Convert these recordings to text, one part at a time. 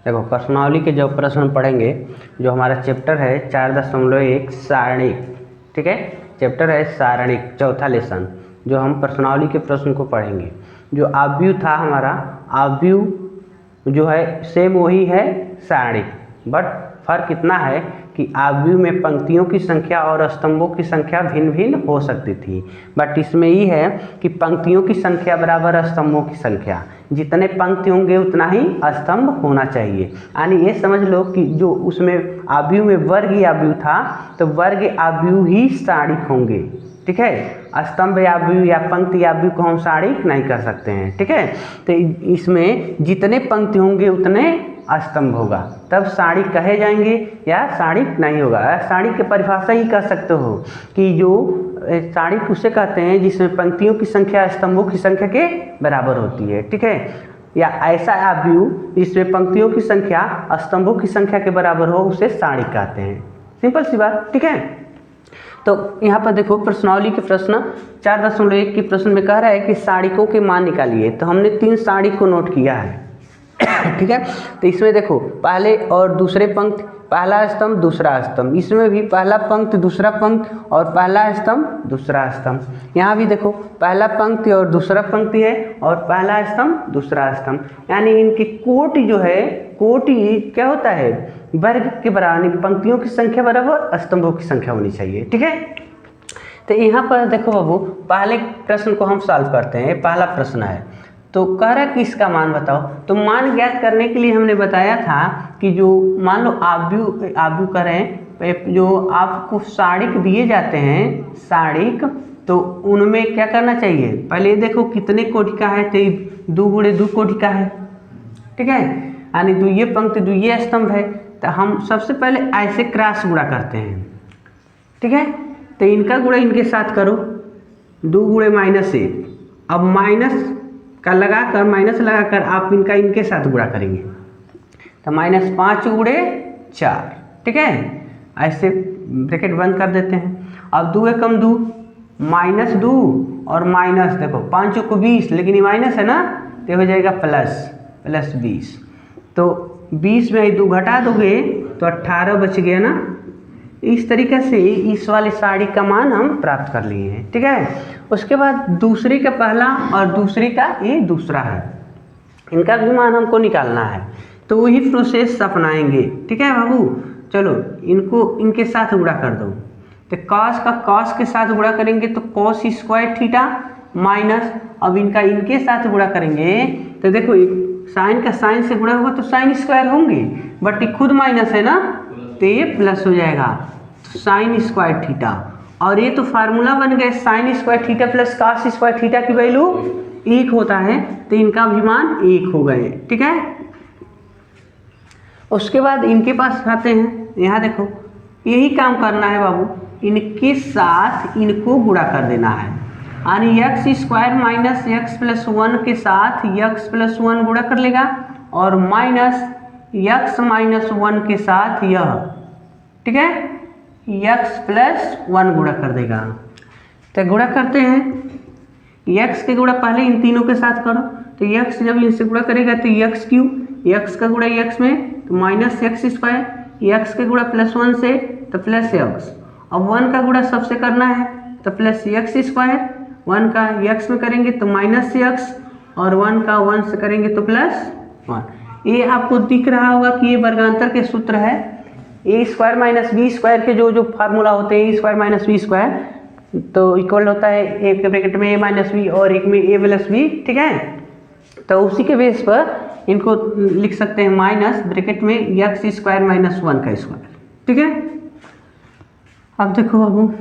देखो प्रश्नावली के जो प्रश्न पढ़ेंगे, जो हमारा चैप्टर है 4.1 सारणिक, ठीक है, चैप्टर है सारणिक, चौथा लेसन, जो हम प्रश्नावली के प्रश्न को पढ़ेंगे। जो आव्यूह था हमारा, आव्यूह जो है सेम वही है सारणिक, बट फर्क इतना है कि आव्यूह में पंक्तियों की संख्या और स्तंभों की संख्या भिन्न भिन्न हो सकती थी, बट इसमें ये है कि पंक्तियों की संख्या बराबर स्तंभों की संख्या, जितने पंक्ति होंगे उतना ही स्तंभ होना चाहिए। यानी ये समझ लो कि जो उसमें आव्यूह में वर्ग आव्यूह था, तो वर्ग आव्यूह ही सारणिक होंगे, ठीक है। स्तंभ आव्यूह या पंक्ति आव्यूह को हम सारणिक नहीं कर सकते हैं, ठीक है। तो इसमें जितने पंक्ति होंगे उतने स्तंभ होगा, तब सारणिक कहे जाएंगे या सारणिक नहीं होगा। सारणिक की परिभाषा ही कर सकते हो कि जो सारणिक उसे कहते हैं जिसमें पंक्तियों की संख्या स्तंभों की संख्या के बराबर होती है, ठीक है। या ऐसा आव्यूह जिसमें पंक्तियों की संख्या स्तंभों की संख्या के बराबर हो, उसे सारणिक कहते हैं। सिंपल सी बात, ठीक है। तो यहाँ पर देखो प्रश्नावली के प्रश्न 4.1 के प्रश्न में कह रहा है कि सारणिकों के मान निकालिए। तो हमने 3 सारणिक को नोट किया है, ठीक है। तो इसमें देखो पहले और दूसरे पंक्ति, पहला स्तंभ दूसरा स्तंभ, इसमें भी पहला पंक्ति दूसरा पंक्ति और पहला स्तंभ दूसरा स्तंभ। यहाँ भी देखो पहला पंक्ति और दूसरा पंक्ति है और पहला स्तंभ दूसरा स्तंभ, यानी इनकी कोटि जो है, कोटि क्या होता है, वर्ग के बराबर, पंक्तियों की संख्या बराबर स्तंभों की संख्या होनी चाहिए, ठीक है। तो यहाँ पर देखो बाबू, पहले प्रश्न को हम सॉल्व करते हैं। पहला प्रश्न है, तो कह रहा कि इसका मान बताओ। तो मान ज्ञात करने के लिए हमने बताया था कि जो मान लो आव्यूह करें, जो आपको सारणिक दिए जाते हैं सारणिक, तो उनमें क्या करना चाहिए, पहले देखो कितने कोटि का है, तो 2 गुणे 2 कोटि का है, ठीक है। यानी द्वितीय पंक्ति द्वितीय स्तंभ है, तो हम सबसे पहले ऐसे क्रॉस गुणा करते हैं, ठीक है। तो इनका गुणा इनके साथ करो, 2 गुणे -1। अब माइनस का लगाकर, माइनस लगाकर आप इनका इनके साथ गुणा करेंगे, तो -5 गुणे 4, ठीक है। ऐसे ब्रैकेट बंद कर देते हैं। अब 2 एकम 2, -2 और माइनस, देखो 5 को 20, लेकिन ये माइनस है ना, तो हो जाएगा प्लस 20। तो 20 में 2 घटा दोगे तो 18 बच गया ना। इस तरीके से इस वाले सारणिक का मान हम प्राप्त कर लिए हैं, ठीक है। उसके बाद दूसरे का पहला और दूसरे का ये दूसरा है, इनका भी मान हमको निकालना है, तो वही प्रोसेस अपनाएंगे, ठीक है बाबू। चलो इनको इनके साथ गुणा कर दो, तो कॉस का कॉस के साथ गुणा करेंगे तो कॉस स्क्वायर थीटा माइनस, अब इनका इनके साथ गुणा करेंगे तो देखो साइन का साइन से गुणा होगा तो साइन स्क्वायर होंगे, बट ये खुद माइनस है ना, तो ये प्लस हो जाएगा, तो साइन स्क्वायर थीटा। और ये तो फार्मूला बन गए, sine square theta plus cos square theta की वैल्यू 1 होता है, तो इनका भी मान 1 हो गए, ठीक है। उसके बाद इनके पास आते हैं, यहाँ देखो यही काम करना है बाबू, इनके साथ इनको गुणा कर देना है, यानी x square minus x plus 1 के साथ एक्स प्लस 1 गुणा कर लेगा, और माइनस एक्स माइनस 1 के साथ यह, ठीक है, एक्स प्लस 1 गुणा कर देगा। तो गुणा करते हैं, एक्स के गुणा पहले इन तीनों के साथ करो, तो एक्स जब इनसे गुणा करेगा तो एक्स क्यूब, एक्स का गुणा एक्स में तो माइनस एक्स स्क्वायर, एक्स के गुणा +1 से तो प्लस एक्स, अब 1 का गुणा सबसे करना है तो प्लस एक्स स्क्वायर, 1 का एक्स में करेंगे तो माइनस एक्स, और 1 का 1 से करेंगे तो +1। ये आपको दिख रहा होगा कि ये वर्गांतर के सूत्र है, ए स्क्वायर माइनस बी स्क्वायर के जो फार्मूला होते हैं, ए स्क्वायर माइनस बी स्क्वायर, तो इक्वल होता है एक के ब्रैकेट में ए माइनस बी और एक में ए प्लस बी, ठीक है। तो उसी के बेस पर इनको लिख सकते हैं माइनस ब्रैकेट में एक्स स्क्वायर माइनस 1 का स्क्वायर, ठीक है। अब देखो बाबू,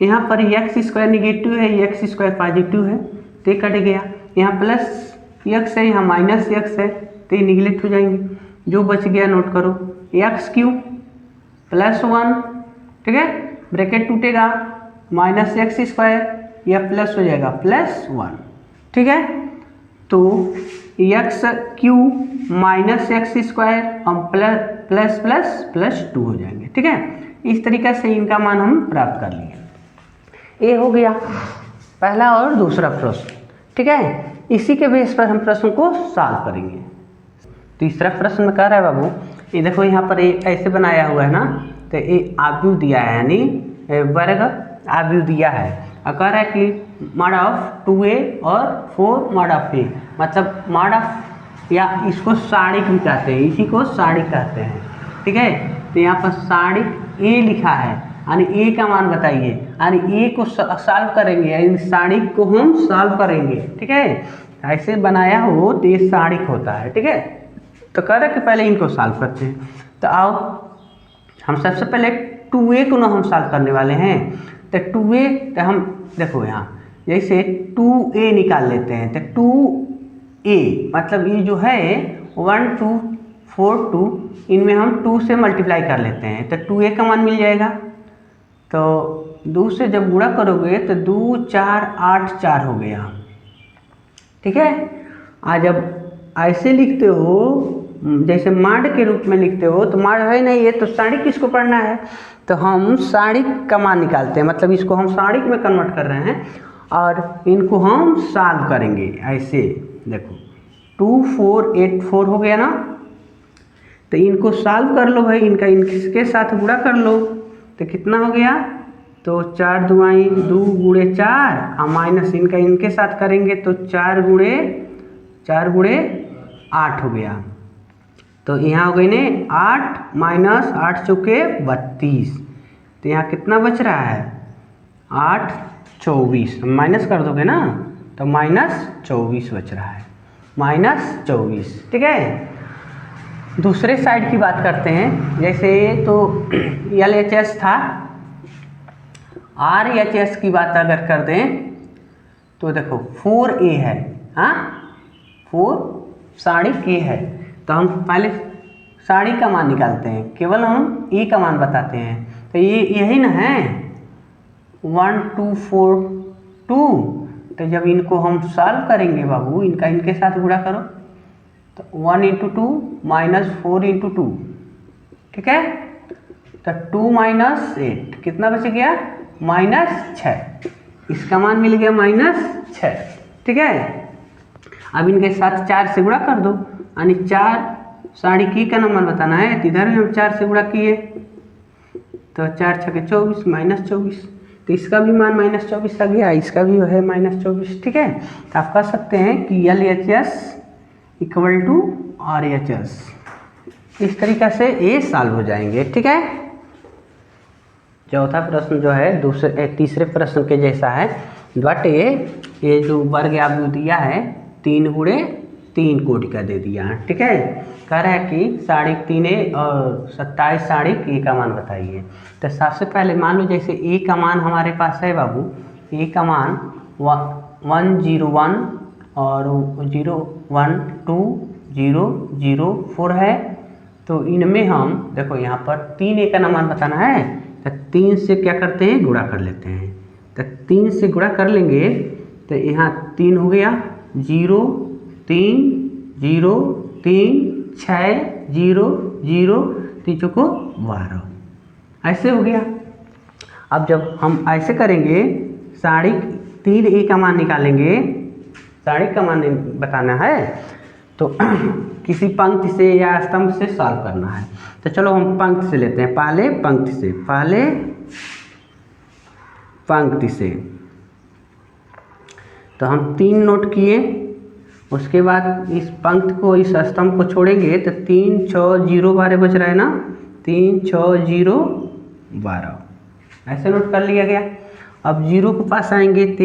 यहाँ पर एक्स स्क्वायर निगेटिव है, एक्स स्क्वायर पॉजिटिव है, तो कट गया, यहाँ प्लस एक्स है, यहाँ माइनस एक्स है, तो ये निगलेक्ट हो जाएंगे। जो बच गया नोट करो, एक्स क्यूब +1, ठीक है, ब्रैकेट टूटेगा, माइनस एक्स स्क्वायर, यह प्लस हो जाएगा +1, ठीक है। तो x cube minus x square हम प्लस प्लस प्लस 2 हो जाएंगे, ठीक है। इस तरीके से इनका मान हम प्राप्त कर लिए। ये हो गया पहला और दूसरा प्रश्न, ठीक है। इसी के बेस पर हम प्रश्न को सॉल्व करेंगे। तीसरा प्रश्न में कह रहा है बाबू, ये देखो यहाँ पर ये ऐसे बनाया हुआ है ना, तो ये आव्यूह दिया है, यानी वर्ग आव्यूह दिया है। और कह रहा है कि मॉड ऑफ 2a और 4 मॉड ऑफ a, मतलब मॉड ऑफ, या इसको सारणिक भी कहते हैं, इसी को सारणिक कहते हैं। ठीक है, तो यहाँ पर सारणिक a लिखा है, यानी a का मान बताइए, यानी a को सॉल्व करेंगे, यानी सारणिक को हम सॉल्व करेंगे। ठीक है, ऐसे बनाया हो तो ये सारणिक होता है। ठीक है, तो कह रहे कि पहले इनको सॉल्व करते हैं। तो आओ हम सबसे पहले 2a को ना हम सॉल्व करने वाले हैं। तो 2a, तो हम देखो यहाँ जैसे 2a निकाल लेते हैं, तो 2a मतलब ये जो है 1 2 4 2, इनमें हम 2 से मल्टीप्लाई कर लेते हैं, तो 2a का मान मिल जाएगा। तो 2 से जब गुणा करोगे तो 2 4 8 4 हो गया। ठीक है, आज जब ऐसे लिखते हो जैसे माड के रूप में लिखते हो, तो माड है नहीं, ये तो सारणिक किसको पढ़ना है, तो हम सारणिक का मान निकालते हैं, मतलब इसको हम सारणिक में कन्वर्ट कर रहे हैं और इनको हम सॉल्व करेंगे। ऐसे देखो 2 4 8 4 हो गया ना, तो इनको सॉल्व कर लो भाई, इनका इनके साथ गुणा कर लो, तो कितना हो गया, तो 4 दुआई 2 गुणे 4 और माइनस इनका इनके साथ करेंगे तो 4 गुणे 8 हो गया। तो यहाँ हो गई ने 8 माइनस 8 चौके 32, तो यहाँ कितना बच रहा है 8 24, माइनस कर दोगे ना तो -24 बच रहा है, -24। ठीक है, दूसरे साइड की बात करते हैं। जैसे तो LHS था, RHS की बात अगर कर दें तो देखो 4a है, हाँ 4 सारणिक a है, तो हम पहले सारणिक का मान निकालते हैं, केवल हम a का मान बताते हैं। तो ये यही ना है 1 2 4 2, तो जब इनको हम सॉल्व करेंगे बाबू, इनका इनके साथ गुणा करो, तो 1 × 2 -4 × 2। ठीक है, तो 2 - 8 कितना बच गया -6, इसका मान मिल गया -6। ठीक है, अब इनके साथ 4 से गुणा कर दो, यानी 4 सारणिक की का नंबर बताना है, तो इधर हम 4 से गुणा किए तो 4 × 6 = 24 -24, तो इसका भी मान -24 आ गया, इसका भी है -24। ठीक है, तो आप कह सकते हैं कि LHS = RHS, इस तरीक़ा से ये सॉल्व हो जाएंगे। ठीक है, चौथा प्रश्न जो है तीसरे प्रश्न के जैसा है, बट ये जो वर्ग आव्यूह दिया है 3 × 3 कोटि का दे दिया। ठीक है, कह रहा है कि सारणिक 3a और 27 सारणिक a का मान बताइए। तो सबसे पहले मान लो जैसे a का मान हमारे पास है बाबू, a का मान 1 0 1 और 0 1 2 0 0 4 है। तो इनमें हम देखो यहाँ पर 3a का मान बताना है, तो 3 से क्या करते हैं गुणा कर लेते हैं, तो 3 से गुणा कर लेंगे तो यहाँ 3 हो गया, 0 3 0 3 6 0 0 3 चौको 12, ऐसे हो गया। अब जब हम ऐसे करेंगे सारणिक 3a का मान निकालेंगे, सारणिक का मान बताना है, तो किसी पंक्ति से या स्तंभ से सॉल्व करना है। तो चलो हम पंक्ति से लेते हैं, पहले पंक्ति से तो हम 3 नोट किए, उसके बाद इस पंक्ति को इस स्तंभ को छोड़ेंगे तो 3 6 0 12 बच रहा है ना, 3 6 0 12, ऐसे नोट कर लिया गया। अब 0 के पास आएंगे तो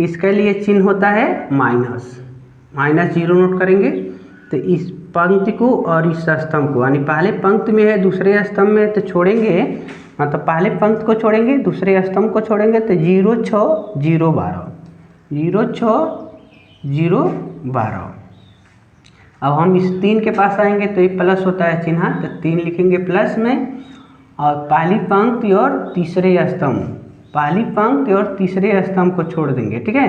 इसके लिए चिन्ह होता है -0 नोट करेंगे, तो इस पंक्ति को और इस स्तंभ को, यानी पहले पंक्ति में है दूसरे स्तंभ में, तो छोड़ेंगे, मतलब पहले पंक्ति को छोड़ेंगे दूसरे स्तंभ को छोड़ेंगे, तो 0 6 0 12 0 6 0 12। अब हम इस 3 के पास आएंगे तो ये प्लस होता है चिन्ह, तो 3 लिखेंगे प्लस में, और पहली पंक्ति और तीसरे स्तंभ को छोड़ देंगे। ठीक है,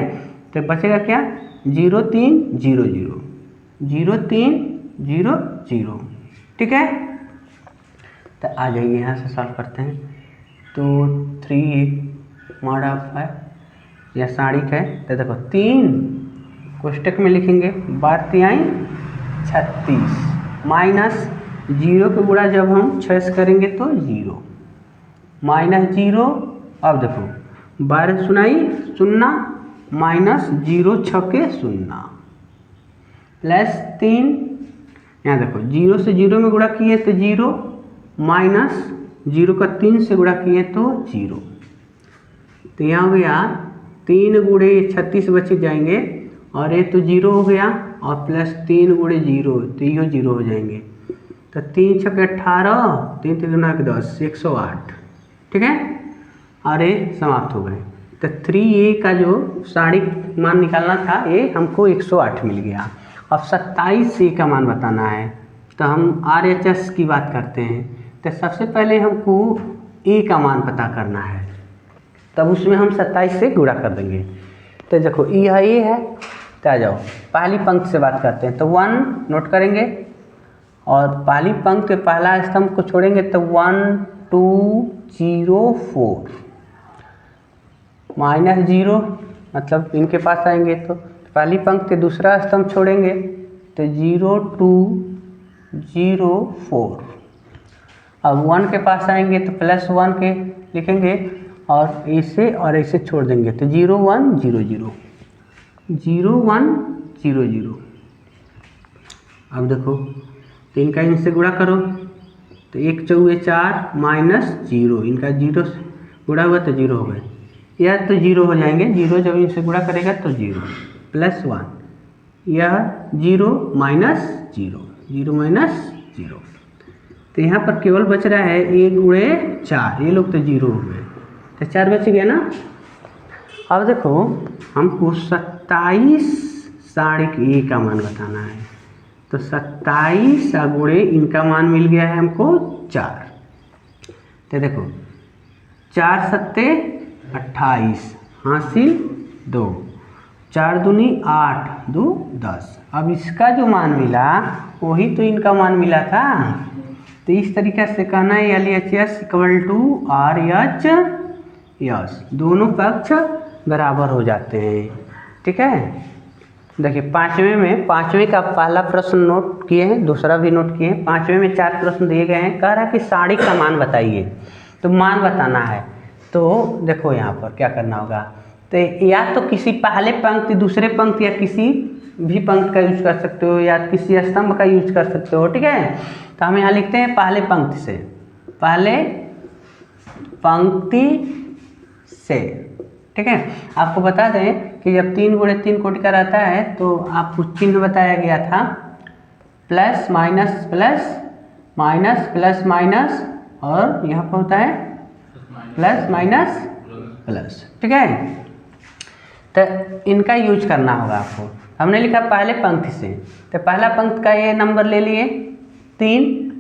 तो बचेगा क्या 0 3 0 0 0 3 0 0। ठीक है, तो आ जाइए यहाँ से सॉल्व करते हैं। तो 3 मॉड ऑफ है या सारणिक है, तो देखो 3 कोष्टक में लिखेंगे 12 × 36, माइनस 0 के गुणा जब हम 6 से करेंगे तो 0 -0। अब देखो 12 सुनाई 0 -0 छके 0 प्लस 3। यहाँ देखो 0 से 0 में गुणा किए तो 0 माइनस 0 का 3 से गुणा किए तो 0। तो यहाँ हो गया 3 गुणे 36 बचे जाएंगे और ये तो 0 हो गया और प्लस 3 गुणे 0 तो ये 0 हो जाएंगे। तो 3 छके 18 3 3 गुना 10 108 ठीक है और ये समाप्त हो गए। तो 3a का जो सारणिक मान निकालना था ये हमको 108 मिल गया। अब 27a का मान बताना है तो हम RHS की बात करते हैं। तो सबसे पहले हमको a का मान पता करना है तब उसमें हम 27 से गुणा कर देंगे। तो देखो यह a है तो आ जाओ पहली पंक्ति से बात करते हैं। तो 1 नोट करेंगे और पहली पंक्ति पहला स्तंभ को छोड़ेंगे तो 1 2 0 4 -0 मतलब इनके पास आएंगे तो पहली पंक्ति दूसरा स्तंभ छोड़ेंगे तो 0 2 0 4। अब 1 के पास आएंगे तो +1 के लिखेंगे और ऐसे छोड़ देंगे तो 0 1 0 0 0 1 0 0। अब देखो तो इनका इनसे गुणा करो तो 1 चौके 4 -0 इनका 0 से गुणा हुआ तो 0 हो गए या तो 0 हो जाएंगे। 0 जब इनसे गुणा करेगा तो 0 +1 यह 0 -0 0 -0। तो यहाँ पर केवल बच रहा है 1 गुणे 4 ये लोग तो 0 हो गए तो 4 बच गया ना। अब देखो हमको 27 सारणिक a का मान बताना है तो 27 गुणे इनका मान मिल गया है हमको 4। तो देखो 4 सत्ते 28 हासिल 2 4 दूनी 8 2 10। अब इसका जो मान मिला वही तो इनका मान मिला था। तो इस तरीके से कहना है LHS = RHS दोनों पक्ष बराबर हो जाते हैं ठीक है। देखिए पाँचवें का पहला प्रश्न नोट किए हैं दूसरा भी नोट किए हैं। पाँचवें में 4 प्रश्न दिए गए हैं कह रहा है कि सारणिक का मान बताइए तो मान बताना है। तो देखो यहाँ पर क्या करना होगा तो या तो किसी पहले पंक्ति दूसरे पंक्ति या किसी भी पंक्ति का यूज कर सकते हो या किसी स्तंभ का यूज कर सकते हो ठीक है। तो हम यहाँ लिखते हैं पहले पंक्ति से ठीक है। आपको बता दें कि जब 3 गुणे 3 कोटि का रहता है तो आपको चिन्ह बताया गया था plus minus plus minus plus minus और यहाँ पर होता है प्लस माइनस प्लस ठीक है। तो इनका यूज करना होगा आपको। हमने लिखा पहले पंक्ति से तो पहला पंक्ति का ये नंबर ले लिए 3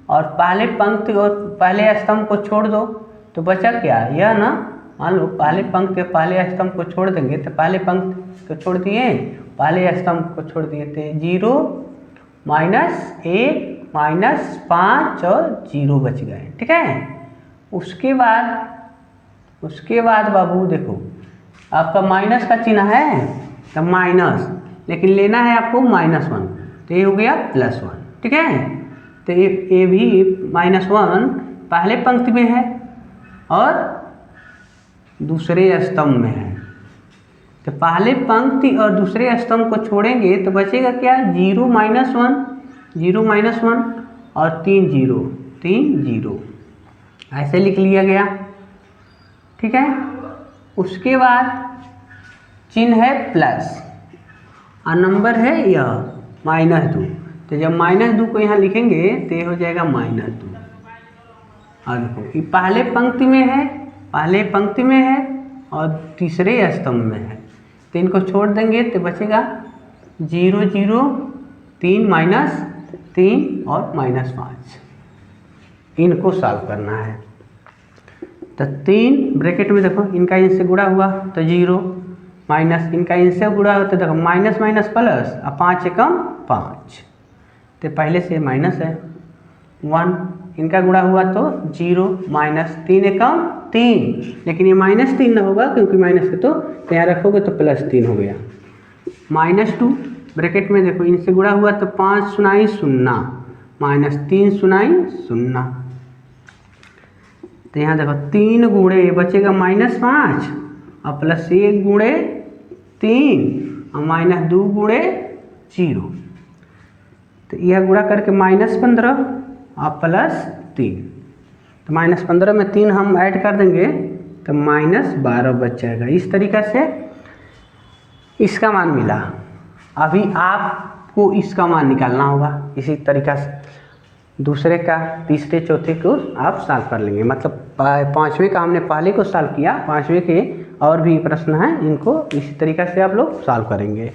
और पहले पंक्ति और पहले स्तंभ को छोड़ दो तो बचा क्या यह ना। मान लो पहले पंक्ति के पहले स्तंभ को छोड़ देंगे तो पहले पंक्ति को छोड़ दिए पहले स्तंभ को छोड़ दिए थे 0 -1 -5 और 0 बच गए ठीक है। उसके बाद बाबू देखो आपका माइनस का चिन्ह है तो माइनस लेकिन लेना है आपको -1 तो ये हो गया +1 ठीक है। तो ये भी -1 पहले पंक्ति में है और दूसरे स्तंभ में है। तो पहले पंक्ति और दूसरे स्तंभ को छोड़ेंगे तो बचेगा क्या 0 -1 और 3 0 ऐसे लिख लिया गया ठीक है। उसके बाद चिन्ह है प्लस और नंबर है यह -2 तो जब -2 को यहाँ लिखेंगे तो ये हो जाएगा -2। और देखो ये पहले पंक्ति में है और तीसरे स्तंभ में है तो इनको छोड़ देंगे तो बचेगा 0 0 3 -3 और -5। इनको सॉल्व करना है तो 3 ब्रैकेट में देखो इनका इनसे गुणा हुआ तो 0 माइनस इनका इनसे गुणा हुआ तो देखो माइनस माइनस प्लस और 5 एकम 5 तो पहले से माइनस है 1 इनका गुणा हुआ तो 0 -3 एकम 3 लेकिन ये -3 ना होगा क्योंकि माइनस है तो यहाँ रखोगे तो +3 हो गया। -2 ब्रैकेट में देखो इनसे गुणा हुआ तो 5 सुनाई 0 -3 सुनाई 0। तो यहाँ देखो 3 गुणे बचेगा -5 और +1 गुणे 3 और -2 गुणे 0। तो यह गुणा करके -15 और +3, तो -15 में 3 हम ऐड कर देंगे तो -12 बच जाएगा। इस तरीक़ा से इसका मान मिला। अभी आपको इसका मान निकालना होगा। इसी तरीक़ा से दूसरे का, तीसरे, चौथे को आप सॉल्व कर लेंगे। मतलब 5वें का हमने पहले को सॉल्व किया, 5वें के और भी प्रश्न हैं, इनको इसी तरीक़ा से आप लोग सॉल्व करेंगे।